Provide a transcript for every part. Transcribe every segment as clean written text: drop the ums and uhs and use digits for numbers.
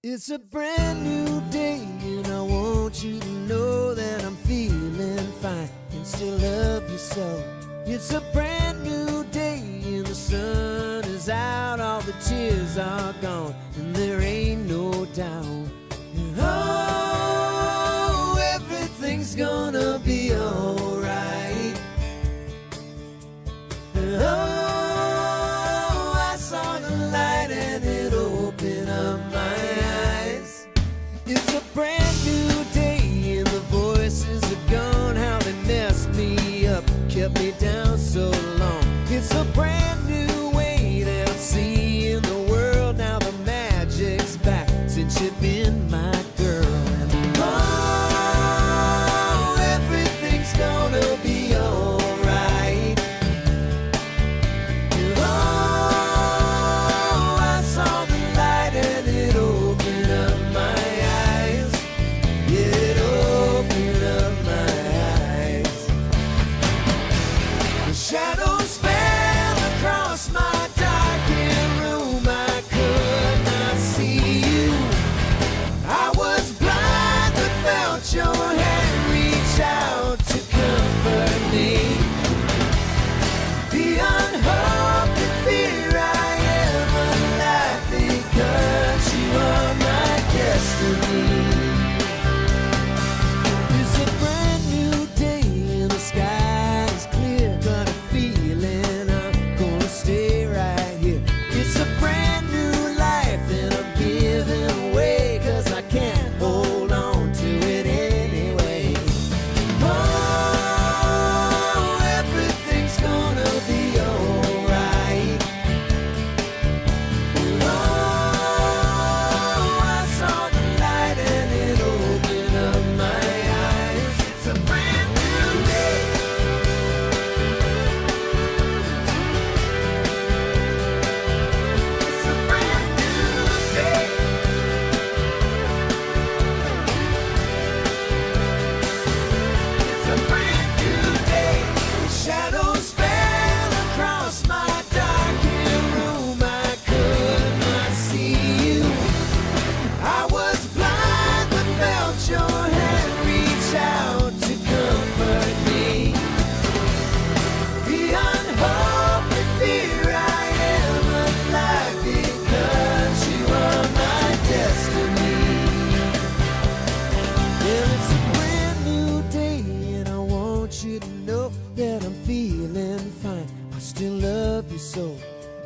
It's a brand new day and I want you to know that I'm feeling fine and still love you so. It's a brand new day and the sun is out, all the tears are gone and there ain't no doubt. And oh, everything's gonna be alright. And oh, I saw the light and it opened up my eyes. It's a brand new day and the voices are gone. How they messed me up, kept me down so long. It's a brand new way that I'm seeing the world. Now the magic's back since you've been my girl. And oh, everything's gonna be alright. And oh, I saw the light and it opened up my eyes. Yeah, it opened up my eyes. The shadows fell across my darkened room. I could not see you. I was blind but felt your hand reach out to comfort me. Beyond hope and fear, I am alive because you are my destiny. It's a brand new day and the sky is clear. Got a feeling I'm gonna stay right here. It's a brand new life and I'm giving away, cause I can't hold on to it anyway. Oh, everything's gonna be alright. Oh, I saw the light and it opened up my eyes. It's a brand new day. It's a brand new day. It's a brand new day. Shadows fell across my darkened room. I could not see you. I was blind but felt your hand reach out to comfort me. Beyond hope and fear, I am alive because you are my destiny. Well, it's a brand new day and I want you to know that I'm feeling fine. I still love you so.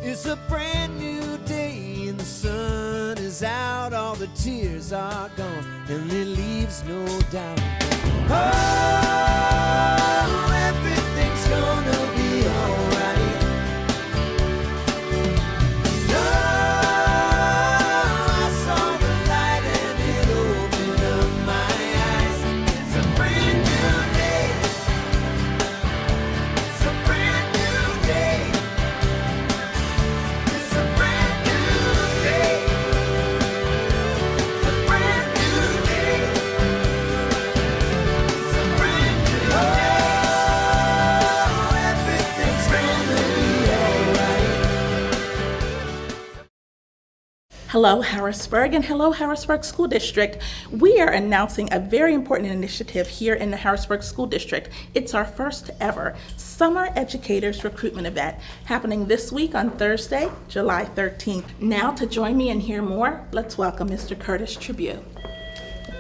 It's a brand new day and the sun is out, all the tears are gone and it leaves no doubt. Oh, everything's gonna be alright. No, I saw the light and it opened up my eyes. It's a brand new day. It's a brand new day. It's a brand new day. It's a brand new day. It's a brand new day. Oh, everything's gonna be alright. Hello, Harrisburg, and hello, Harrisburg School District. We are announcing a very important initiative here in the Harrisburg School District. It's our first ever Summer Educators Recruitment Event happening this week on Thursday, July 13th. Now, to join me and hear more, let's welcome Mr. Curtis Tribute.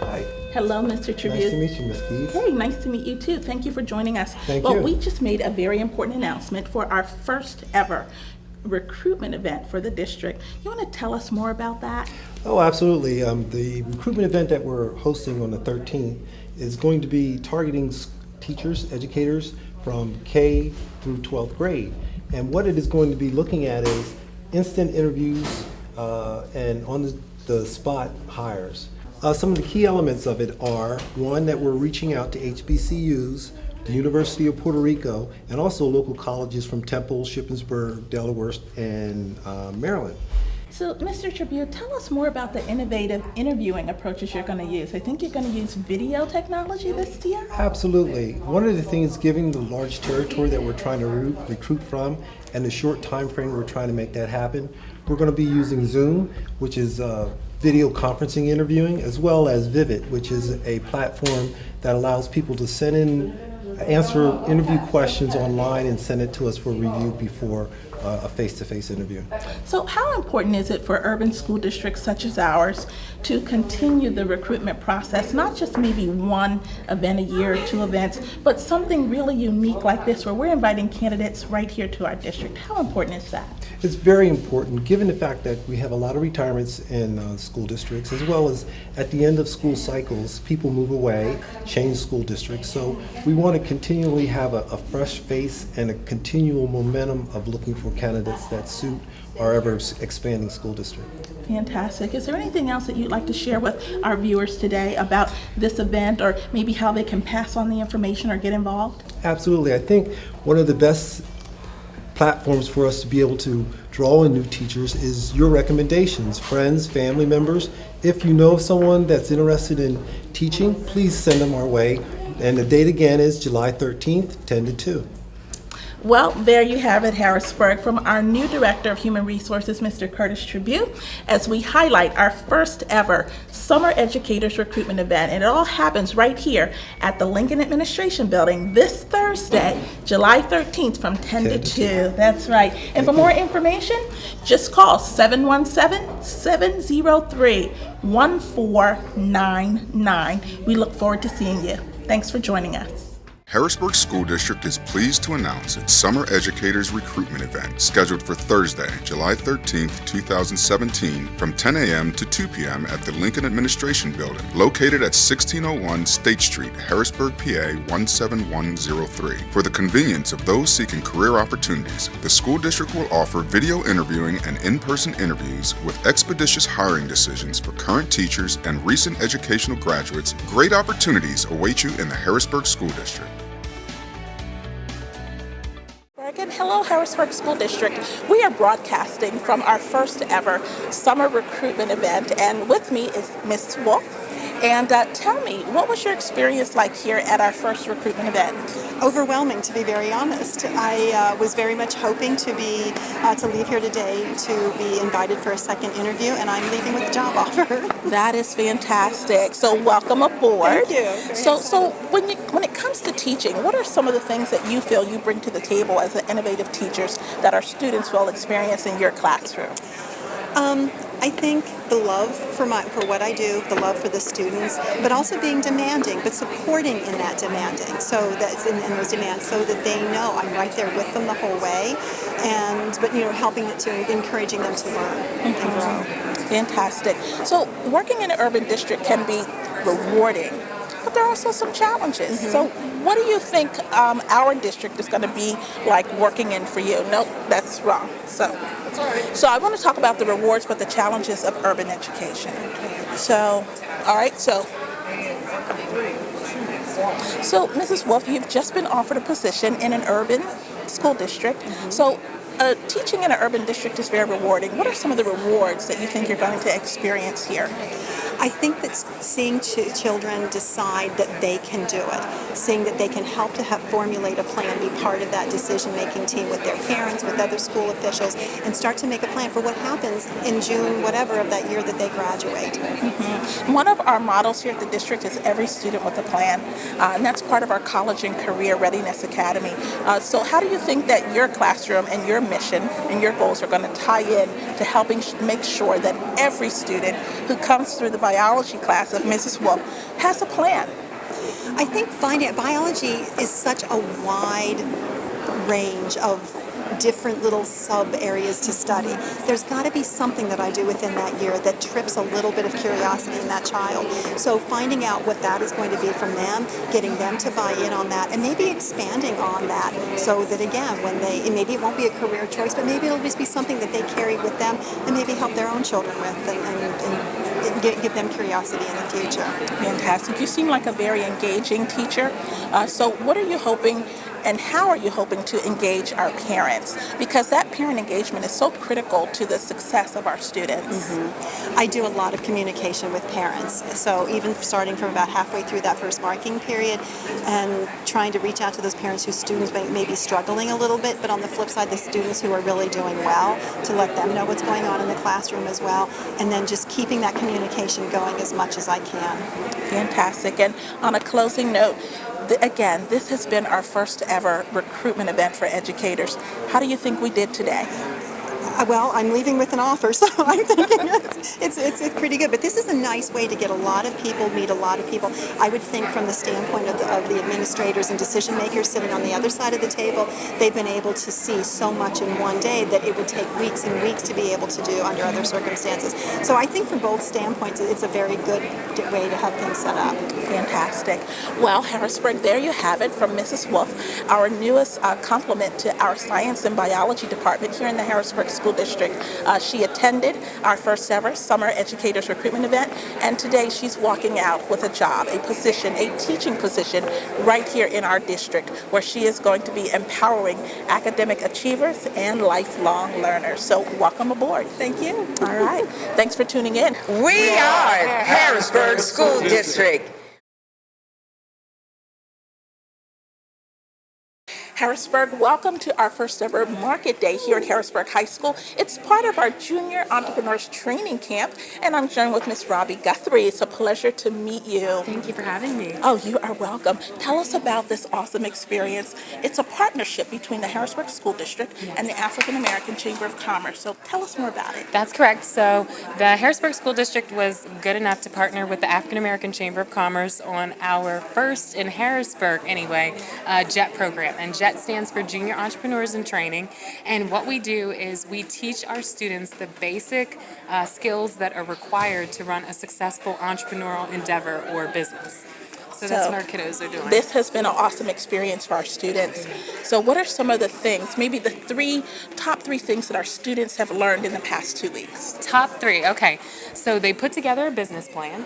Hi. Hello, Mr. Tribute. Nice to meet you, Ms. Keys. Hey, nice to meet you too. Thank you for joining us. Thank well, you. we just made a very important announcement for our first ever recruitment event for the district. You want to tell us more about that? Oh, absolutely. The recruitment event that we're hosting on the 13th is going to be targeting teachers, educators from K through 12th grade. And what it is going to be looking at is instant interviews and on the spot hires. Some of the key elements of it are, one, that we're reaching out to HBCUs, the University of Puerto Rico, and also local colleges from Temple, Shippensburg, Delaware, and Maryland. So, Mr. Tribute, tell us more about the innovative interviewing approaches you're going to use. I think you're going to use video technology this year? Absolutely. One of the things, given the large territory that we're trying to recruit from and the short time frame we're trying to make that happen, we're going to be using Zoom, which is video conferencing interviewing, as well as Vivid, which is a platform that allows people to send in, answer interview questions online and send it to us for review before a face-to-face interview. So how important is it for urban school districts such as ours to continue the recruitment process, not just maybe one event a year or two events, but something really unique like this where we're inviting candidates right here to our district? How important is that? It's very important, given the fact that we have a lot of retirements in school districts, as well as at the end of school cycles, people move away, change school districts. So we want to continually have a fresh face and a continual momentum of looking for candidates that suit our ever expanding school district. Fantastic. Is there anything else that you'd like to share with our viewers today about this event, or maybe how they can pass on the information or get involved? Absolutely. I think one of the best platforms for us to be able to draw in new teachers is your recommendations, friends, family members. If you know of someone that's interested in teaching, please send them our way. And the date again is July 13th, 10 to 2. Well, there you have it, Harrisburg, from our new Director of Human Resources, Mr. Curtis Tribute, as we highlight our first ever Summer Educators Recruitment Event. And it all happens right here at the Lincoln Administration Building this Thursday, July 13th from 10 to 2. That's right. And for more information, just call 717-703-1499. We look forward to seeing you. Thanks for joining us. Harrisburg School District is pleased to announce its Summer Educators Recruitment Event scheduled for Thursday, July 13th, 2017 from 10 a.m. to 2 p.m. at the Lincoln Administration Building, located at 1601 State Street, Harrisburg, PA 17103. For the convenience of those seeking career opportunities, the school district will offer video interviewing and in-person interviews with expeditious hiring decisions for current teachers and recent educational graduates. Great opportunities await you in the Harrisburg School District. Again, hello, Harrisburg School District. We are broadcasting from our first ever summer recruitment event, and with me is Ms. Wolf. And tell me, what was your experience like here at our first recruitment event? Overwhelming, to be very honest. I was very much hoping to leave here today to be invited for a second interview, and I'm leaving with a job offer. That is fantastic. So welcome aboard. Thank you. So when it comes to teaching, what are some of the things that you feel you bring to the table as the innovative teachers that our students will experience in your classroom? I think the love for what I do, the love for the students, but also being demanding, but supporting in that demanding, so that's in those demands, so that they know I'm right there with them the whole way, but helping to encouraging them to learn and grow. Fantastic. So working in an urban district can be rewarding, but there are also some challenges. Mm-hmm. So what do you think our district is going to be like working in for you? Nope, that's wrong. So I want to talk about the rewards, but the challenges of urban education. So Mrs. Wolf, you've just been offered a position in an urban school district. Mm-hmm. So teaching in an urban district is very rewarding. What are some of the rewards that you think you're going to experience here? I think that seeing children decide that they can do it, seeing that they can help to formulate a plan, be part of that decision-making team with their parents, with other school officials, and start to make a plan for what happens in June, whatever, of that year that they graduate. Mm-hmm. One of our models here at the district is every student with a plan, and that's part of our College and Career Readiness Academy. So how do you think that your classroom and your mission and your goals are going to tie in to helping make sure that every student who comes through the biology class of Mrs. Wolf has a plan? I think biology is such a wide range of different little sub areas to study. There's got to be something that I do within that year that trips a little bit of curiosity in that child. So finding out what that is going to be from them, getting them to buy in on that, and maybe expanding on that, so that again, maybe it won't be a career choice, but maybe it'll just be something that they carry with them and maybe help their own children with and give them curiosity in the future. Fantastic. You seem like a very engaging teacher. So what are you hoping And how are you hoping to engage our parents? Because that parent engagement is so critical to the success of our students. I do a lot of communication with parents. So even starting from about halfway through that first marking period and trying to reach out to those parents whose students may be struggling a little bit, but on the flip side, the students who are really doing well, to let them know what's going on in the classroom as well. And then just keeping that communication going as much as I can. Fantastic. And on a closing note, again, this has been our first ever recruitment event for educators. How do you think we did today? Well, I'm leaving with an offer, so I'm thinking it's pretty good. But this is a nice way to get a lot of people, meet a lot of people. I would think from the standpoint of the administrators and decision makers sitting on the other side of the table, they've been able to see so much in one day that it would take weeks and weeks to be able to do under other circumstances. So I think from both standpoints, it's a very good way to have things set up. Fantastic. Well, Harrisburg, there you have it from Mrs. Wolf, our newest complement to our science and biology department here in the Harrisburg School District. She attended our first ever summer educators recruitment event, and today she's walking out with a job, a position, a teaching position right here in our district, where she is going to be empowering academic achievers and lifelong learners. So welcome aboard. Thank you. All right. Thanks for tuning in. We are Harrisburg School District. Harrisburg, welcome to our first ever Market Day here at Harrisburg High School. It's part of our Junior Entrepreneurs Training Camp, and I'm joined with Miss Robbie Guthrie. It's a pleasure to meet you. Thank you for having me. Oh, you are welcome. Tell us about this awesome experience. It's a partnership between the Harrisburg School District and the African American Chamber of Commerce. So tell us more about it. That's correct. So the Harrisburg School District was good enough to partner with the African American Chamber of Commerce on our first, in Harrisburg anyway, JET program. And JET stands for Junior Entrepreneurs in Training. And what we do is we teach our students the basic skills that are required to run a successful entrepreneurial endeavor or business. So that's what our kiddos are doing. This has been an awesome experience for our students. So what are some of the things, maybe the top three things that our students have learned in the past 2 weeks? Top three, okay. So they put together a business plan,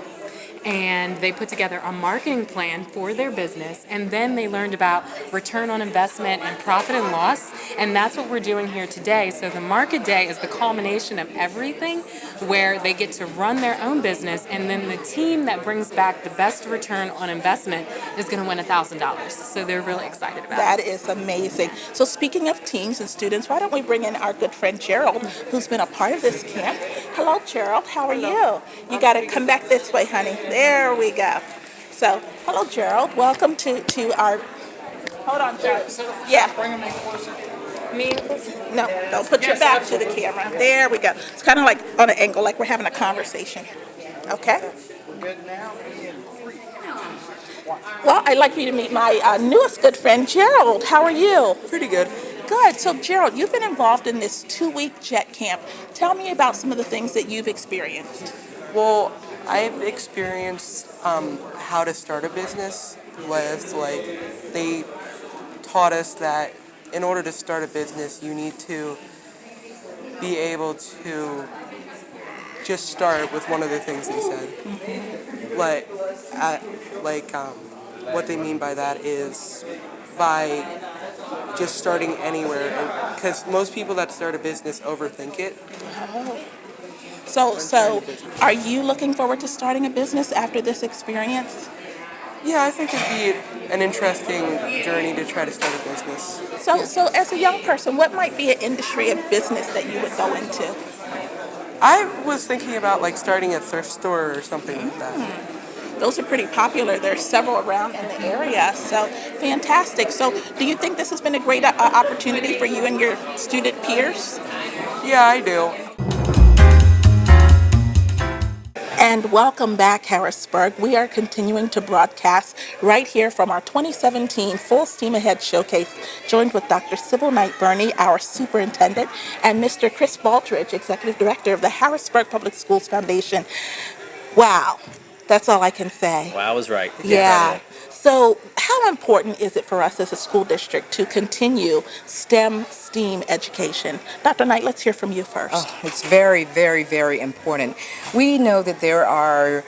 and they put together a marketing plan for their business, and then they learned about return on investment and profit and loss, and that's what we're doing here today. So the market day is the culmination of everything, where they get to run their own business, and then the team that brings back the best return on investment is going to win $1,000. So they're really excited about That it. is amazing. So speaking of teams and students, why don't we bring in our good friend Gerald, who's been a part of this camp. Hello, Gerald. How are you? You got to come back this way, honey. There we go. So, hello, Gerald. Welcome to our. Hold on, Gerald. Yeah. Me? No, don't put your back to the camera. There we go. It's kind of like on an angle, like we're having a conversation. Okay. Well, I'd like you to meet my newest good friend, Gerald. How are you? Pretty good. Good. So, Gerald, you've been involved in this 2-week JET camp. Tell me about some of the things that you've experienced. Well, I've experienced how to start a business with, they taught us that in order to start a business, you need to be able to just start with one of the things they said. What they mean by that is by just starting anywhere, because most people that start a business overthink it. So are you looking forward to starting a business after this experience? Yeah, I think it'd be an interesting journey to try to start a business. So as a young person, what might be an industry of business that you would go into? I was thinking about starting a thrift store or something like that. Those are pretty popular. There's several around in the area. So fantastic. So do you think this has been a great opportunity for you and your student peers? Yeah, I do. And welcome back, Harrisburg. We are continuing to broadcast right here from our 2017 Full Steam Ahead Showcase, joined with Dr. Sybil Knight-Burney, our superintendent, and Mr. Chris Baldridge, executive director of the Harrisburg Public Schools Foundation. Wow, that's all I can say. Wow is right. Yeah. So how important is it for us as a school district to continue STEAM education? Dr. Knight, let's hear from you first. Oh, it's very, very, very important. We know that there are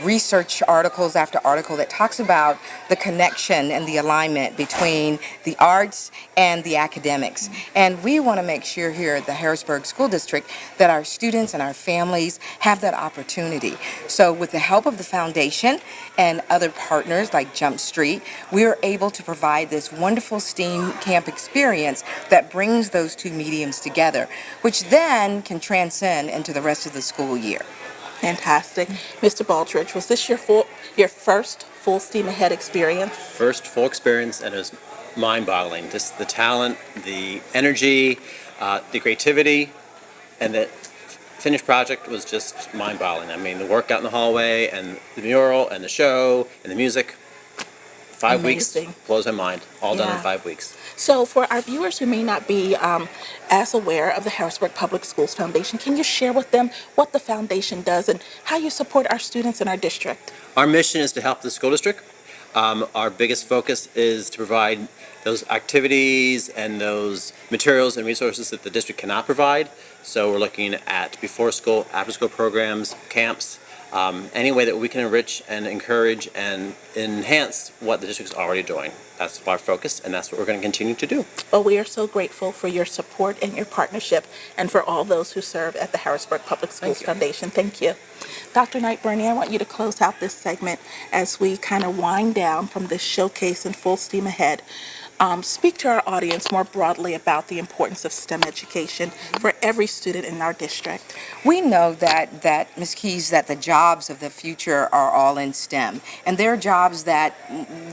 research articles after article that talks about the connection and the alignment between the arts and the academics. And we want to make sure here at the Harrisburg School District that our students and our families have that opportunity. So with the help of the foundation and other partners like Jump Street, we are able to provide this wonderful STEAM camp experience that brings those two mediums together, which then can transcend into the rest of the school year. Fantastic. Mr. Baldridge, was this your first full steam ahead experience? First full experience, and it was mind-boggling. Just the talent, the energy, the creativity, and the finished project was just mind-boggling. I mean, the work out in the hallway, and the mural, and the show, and the music. 5 weeks Amazing. blows my mind. All done in Yeah. 5 weeks. So for our viewers who may not be as aware of the Harrisburg Public Schools Foundation, can you share with them what the foundation does and how you support our students in our district? Our mission is to help the school district. Our biggest focus is to provide those activities and those materials and resources that the district cannot provide. So we're looking at before school, after school programs, camps, any way that we can enrich and encourage and enhance what the district's already doing. That's our focus, and that's what we're going to continue to do. Well, we are so grateful for your support and your partnership and for all those who serve at the Harrisburg Public Schools Foundation. Thank you. Dr. Knight Burney, I want you to close out this segment as we kind of wind down from this showcase and full steam ahead. Speak to our audience more broadly about the importance of STEM education for every student in our district. We know that Ms. Keys, that the jobs of the future are all in STEM, and there are jobs that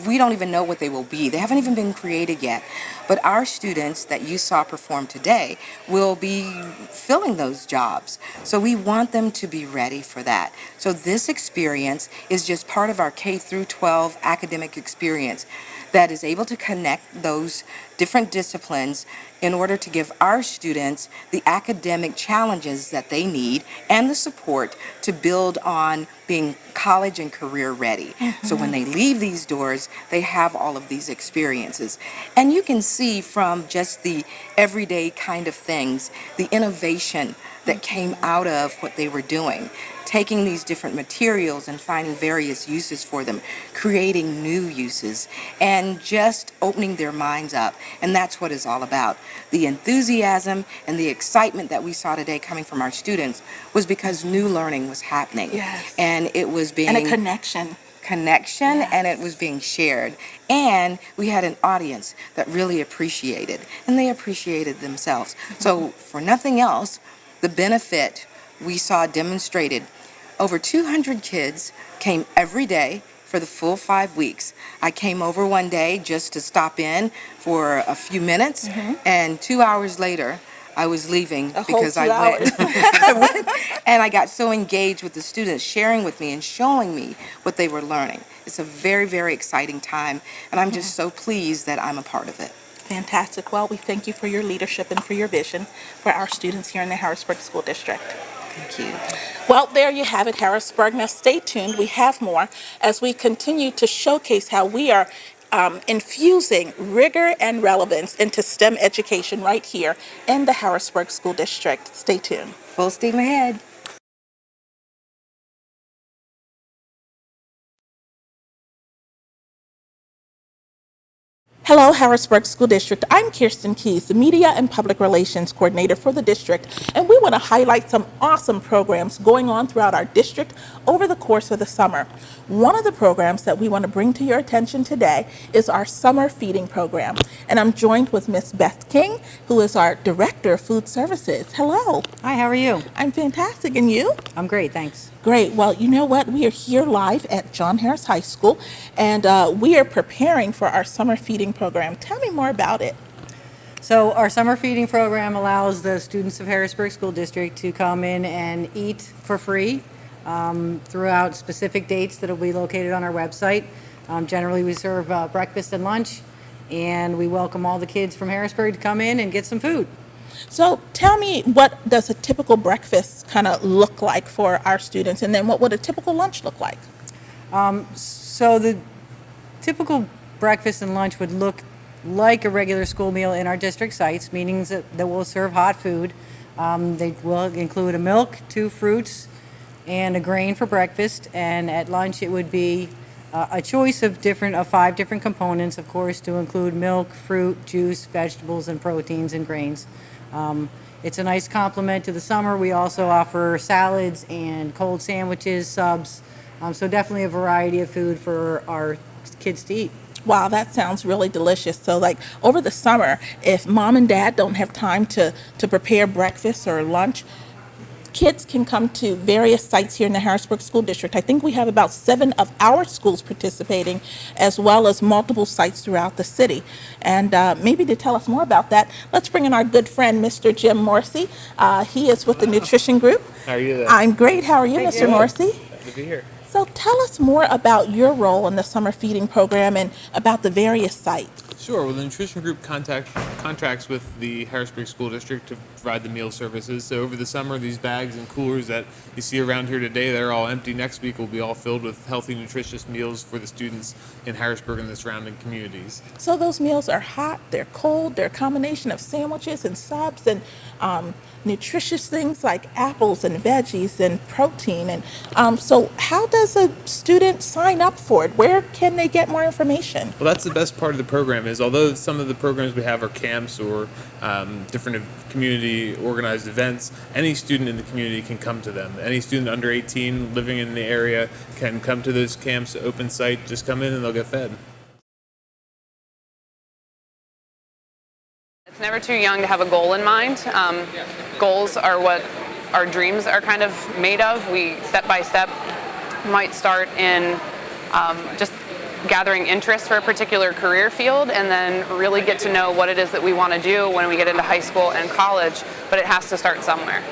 we don't even know what they will be. They haven't even been created yet. But our students that you saw perform today will be filling those jobs. So we want them to be ready for that. So this experience is just part of our K through 12 academic experience that is able to connect those different disciplines in order to give our students the academic challenges that they need and the support to build on being college and career ready. So when they leave these doors, they have all of these experiences. And you can see from just the everyday kind of things, the innovation that came out of what they were doing. Taking these different materials and finding various uses for them, creating new uses, and just opening their minds up. And that's what it's all about. The enthusiasm and the excitement that we saw today coming from our students was because new learning was happening. Yes. And it was being... And a connection. Yes. And it was being shared. And we had an audience that really appreciated, and they appreciated themselves. So for nothing else, the benefit we saw demonstrated. Over 200 kids came every day for the full 5 weeks. I came over one day just to stop in for a few minutes, and 2 hours later, I was leaving because I went. And I got so engaged with the students, sharing with me and showing me what they were learning. It's a very, very exciting time, and I'm just so pleased that I'm a part of it. Fantastic. Well, we thank you for your leadership and for your vision for our students here in the Harrisburg School District. Thank you. Well, there you have it, Harrisburg. Now stay tuned. We have more as we continue to showcase how we are infusing rigor and relevance into STEM education right here in the Harrisburg School District. Stay tuned. Full steam ahead. Hello, Harrisburg School District. I'm Kirsten Keys, the Media and Public Relations Coordinator for the district, and we want to highlight some awesome programs going on throughout our district over the course of the summer. One of the programs that we want to bring to your attention today is our summer feeding program, and I'm joined with Miss Beth King, who is our Director of Food Services. Hello. Hi, how are you? I'm fantastic, and you? I'm great, thanks. Great. Well, you know what? We are here live at John Harris High School, and we are preparing for our summer feeding program. Tell me more about it. So our summer feeding program allows the students of Harrisburg School District to come in and eat for free throughout specific dates that will be located on our website. Generally, we serve breakfast and lunch, and we welcome all the kids from Harrisburg to come in and get some food. So tell me, what does a typical breakfast kind of look like for our students, and then what would a typical lunch look like? So the typical breakfast and lunch would look like a regular school meal in our district sites, meaning that we'll serve hot food. They will include a milk, 2 fruits, and a grain for breakfast. And at lunch, it would be a choice of 5 different components, of course, to include milk, fruit, juice, vegetables, and proteins and grains. It's a nice complement to the summer. We also offer salads and cold sandwiches, subs, so definitely a variety of food for our kids to eat. Wow, that sounds really delicious. So like over the summer, if mom and dad don't have time to prepare breakfast or lunch, kids can come to various sites here in the Harrisburg School District. I think we have about 7 of our schools participating, as well as multiple sites throughout the city. And maybe to tell us more about that, let's bring in our good friend, Mr. Jim Morrissey. He is with the Nutrition Group. How are you? I'm great. How are you, Mr. Morrissey? Good to be here. So tell us more about your role in the summer feeding program and about the various sites. Sure. Well, the Nutrition Group contracts with the Harrisburg School District to provide the meal services. So over the summer, these bags and coolers that you see around here today, they're all empty. Next week will be all filled with healthy, nutritious meals for the students in Harrisburg and the surrounding communities. So those meals are hot, they're cold, they're a combination of sandwiches and subs and nutritious things like apples and veggies and protein. And so how does a student sign up for it? Where can they get more information? Well, that's the best part of the program is although some of the programs we have are camps or different community organized events, any student in the community can come to them. Any student under 18 living in the area can come to those camps, open site, just come in and they'll get fed. It's never too young to have a goal in mind. Goals are what our dreams are kind of made of. We, step by step, might start in just gathering interest for a particular career field and then really get to know what it is that we want to do when we get into high school and college, but it has to start somewhere.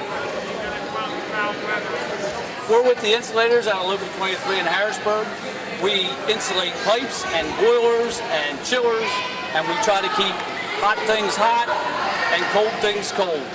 We're with the insulators out of Local 23 in Harrisburg. We insulate pipes and boilers and chillers, and we try to keep hot things hot and cold things cold.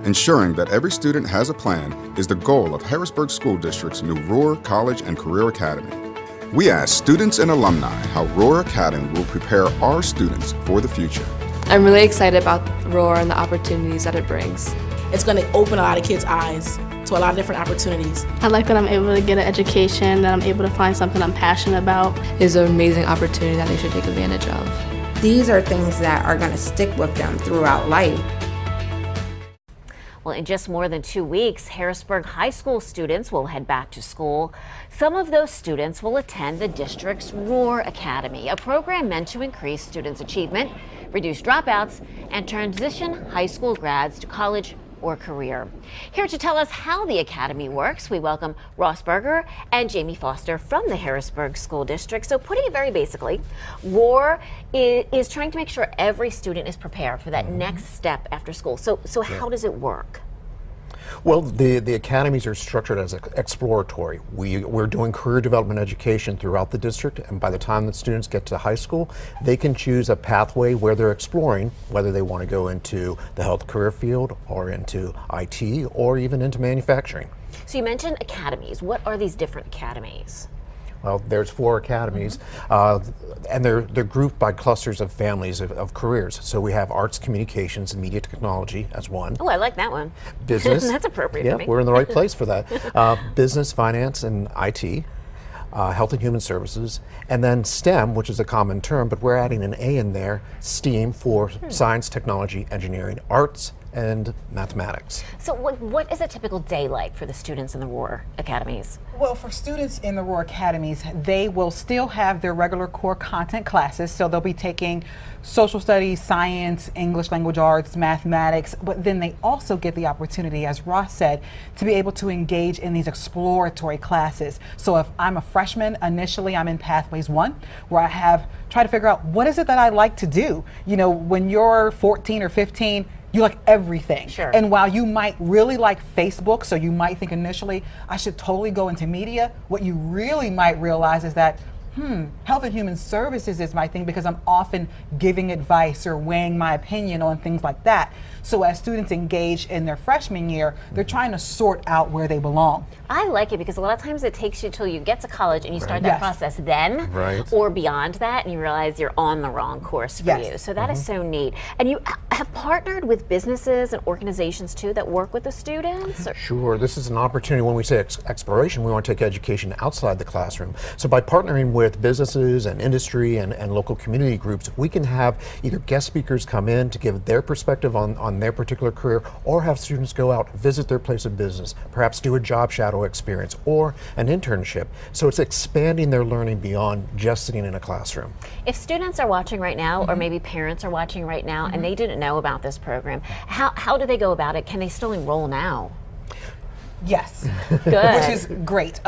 Ensuring that every student has a plan is the goal of Harrisburg School District's new Roar College and Career Academy. We ask students and alumni how Roar Academy will prepare our students for the future. I'm really excited about Roar and the opportunities that it brings. It's going to open a lot of kids' eyes to a lot of different opportunities. I like that I'm able to get an education, that I'm able to find something I'm passionate about. It's an amazing opportunity that they should take advantage of. These are things that are going to stick with them throughout life. Well, in just more than 2 weeks, Harrisburg high school students will head back to school. Some of those students will attend the district's Roar Academy, a program meant to increase students' achievement, reduce dropouts, and transition high school grads to college or career. Here to tell us how the academy works, we welcome Ross Berger and Jamie Foster from the Harrisburg School District. So putting it very basically, Roar is trying to make sure every student is prepared for that next step after school. So how does it work? Well, the academies are structured as exploratory. We're doing career development education throughout the district, and by the time the students get to high school, they can choose a pathway where they're exploring whether they want to go into the health career field or into IT or even into manufacturing. So you mentioned academies. What are these different academies? Well, there's 4 academies, and they're grouped by clusters of families of careers. So we have arts, communications, and media technology as one. Oh, I like that one. Business. That's appropriate Yeah, for me. we're in the right place for that. Business, finance, and IT. Health and Human Services, and then STEM, which is a common term, but we're adding an A in there, STEAM, for science, technology, engineering, arts, and mathematics. So what is a typical day like for the students in the Roar Academies? Well, for students in the Roar Academies, they will still have their regular core content classes, so they'll be taking social studies, science, English language arts, mathematics, but then they also get the opportunity, as Ross said, to be able to engage in these exploratory classes. So if I'm a freshman, initially I'm in Pathways 1, where I try to figure out what is it that I like to do. You know, when you're 14 or 15, you like everything. Sure. And while you might really like Facebook, so you might think initially, I should totally go into media, what you really might realize is that, health and human services is my thing because I'm often giving advice or weighing my opinion on things like that. So as students engage in their freshman year, they're trying to sort out where they belong. I like it because a lot of times it takes you till you get to college and you start that process then, or beyond that, and you realize you're on the wrong course for you. So that is so neat. And you have partnered with businesses and organizations too that work with the students? Sure, this is an opportunity. When we say exploration, we want to take education outside the classroom. So by partnering with businesses and industry and local community groups, we can have either guest speakers come in to give their perspective on their particular career, or have students go out, visit their place of business, perhaps do a job shadow experience or an internship. So it's expanding their learning beyond just sitting in a classroom. If students are watching right now, or maybe parents are watching right now, and they didn't know about this program, how do they go about it? Can they still enroll now? Yes, Good. Which is great.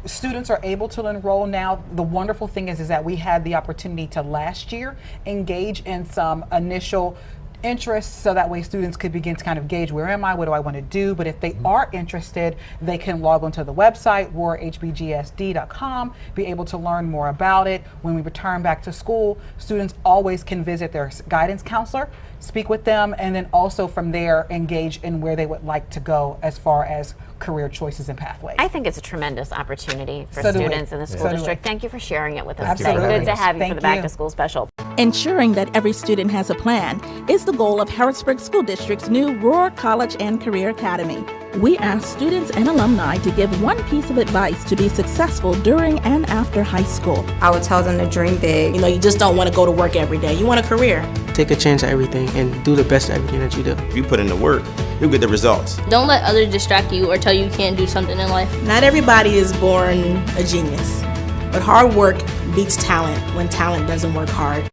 Students are able to enroll now. The wonderful thing is that we had the opportunity to last year engage in some initial interests, so that way students could begin to kind of gauge, where am I, what do I want to do? But if they are interested, they can log onto the website, roarhbgsd.com, be able to learn more about it. When we return back to school, students always can visit their guidance counselor, speak with them, and then also from there engage in where they would like to go as far as career choices and pathways. I think it's a tremendous opportunity for So do students we. in the school So do district. we. Thank you for sharing it with us. Absolutely. Good to have you Thank for the Back you. to School Special. Ensuring that every student has a plan is the goal of Harrisburg School District's new Roar College and Career Academy. We ask students and alumni to give one piece of advice to be successful during and after high school. I would tell them to dream big. You know, you just don't want to go to work every day. You want a career. Take a chance at everything and do the best at everything that you do. If you put in the work, you'll get the results. Don't let others distract you or tell you can't do something in life. Not everybody is born a genius, but hard work beats talent when talent doesn't work hard.